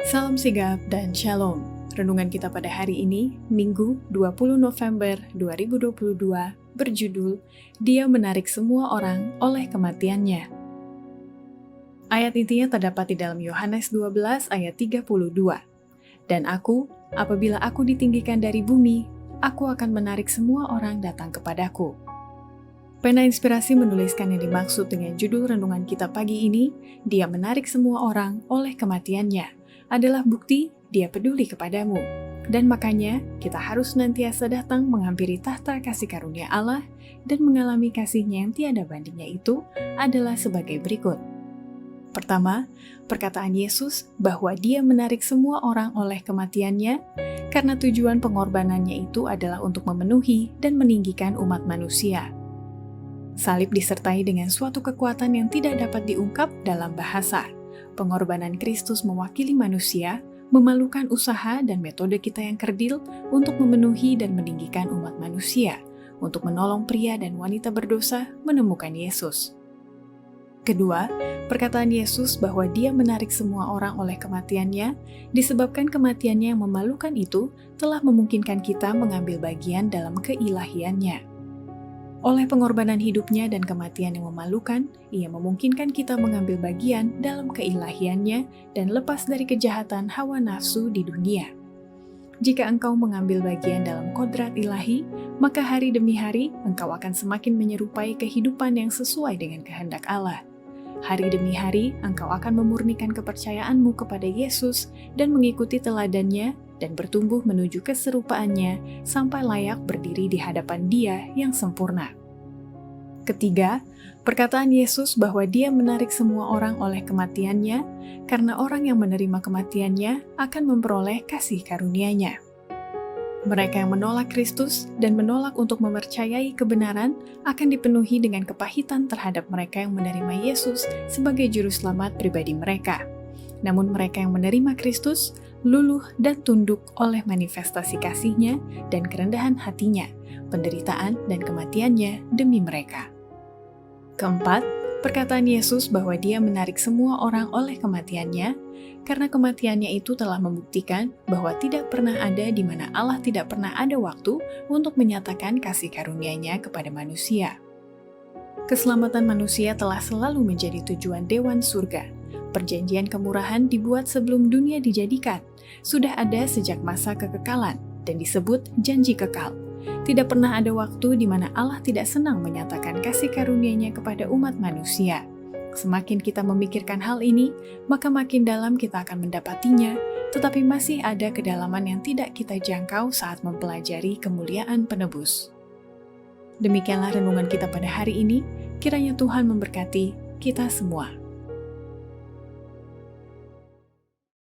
Salam sigap dan shalom. Renungan kita pada hari ini, Minggu 20 November 2022, berjudul Dia Menarik Semua Orang Oleh Kematiannya. Ayat intinya terdapat di dalam Yohanes 12 ayat 32. Dan aku, apabila aku ditinggikan dari bumi, aku akan menarik semua orang datang kepadaku. Pena Inspirasi menuliskan yang dimaksud dengan judul renungan kita pagi ini, Dia Menarik Semua Orang Oleh Kematiannya, adalah bukti Dia peduli kepadamu. Dan makanya, kita harus senantiasa datang menghampiri tahta kasih karunia Allah dan mengalami kasih-Nya yang tiada bandingnya itu adalah sebagai berikut. Pertama, perkataan Yesus bahwa Dia menarik semua orang oleh kematiannya karena tujuan pengorbanannya itu adalah untuk memenuhi dan meninggikan umat manusia. Salib disertai dengan suatu kekuatan yang tidak dapat diungkap dalam bahasa. Pengorbanan Kristus mewakili manusia, memalukan usaha dan metode kita yang kerdil untuk memenuhi dan meninggikan umat manusia, untuk menolong pria dan wanita berdosa menemukan Yesus. Kedua, perkataan Yesus bahwa Dia menarik semua orang oleh kematiannya, disebabkan kematiannya yang memalukan itu telah memungkinkan kita mengambil bagian dalam keilahiannya. Oleh pengorbanan hidupnya dan kematian yang memalukan, Ia memungkinkan kita mengambil bagian dalam keilahiannya dan lepas dari kejahatan hawa nafsu di dunia. Jika engkau mengambil bagian dalam kodrat ilahi, maka hari demi hari engkau akan semakin menyerupai kehidupan yang sesuai dengan kehendak Allah. Hari demi hari engkau akan memurnikan kepercayaanmu kepada Yesus dan mengikuti teladannya dan bertumbuh menuju keserupaannya sampai layak berdiri di hadapan Dia yang sempurna. Ketiga, perkataan Yesus bahwa Dia menarik semua orang oleh kematiannya karena orang yang menerima kematiannya akan memperoleh kasih karunia-Nya. Mereka yang menolak Kristus dan menolak untuk mempercayai kebenaran akan dipenuhi dengan kepahitan terhadap mereka yang menerima Yesus sebagai juru selamat pribadi mereka. Namun mereka yang menerima Kristus luluh dan tunduk oleh manifestasi kasih-Nya dan kerendahan hati-Nya, penderitaan dan kematiannya demi mereka. Keempat, perkataan Yesus bahwa Dia menarik semua orang oleh kematiannya, karena kematiannya itu telah membuktikan bahwa tidak pernah ada di mana Allah tidak pernah ada waktu untuk menyatakan kasih karunia-Nya kepada manusia. Keselamatan manusia telah selalu menjadi tujuan dewan surga. Perjanjian kemurahan dibuat sebelum dunia dijadikan, sudah ada sejak masa kekekalan, dan disebut janji kekal. Tidak pernah ada waktu di mana Allah tidak senang menyatakan kasih karunia-Nya kepada umat manusia. Semakin kita memikirkan hal ini, maka makin dalam kita akan mendapatinya, tetapi masih ada kedalaman yang tidak kita jangkau saat mempelajari kemuliaan penebus. Demikianlah renungan kita pada hari ini, kiranya Tuhan memberkati kita semua.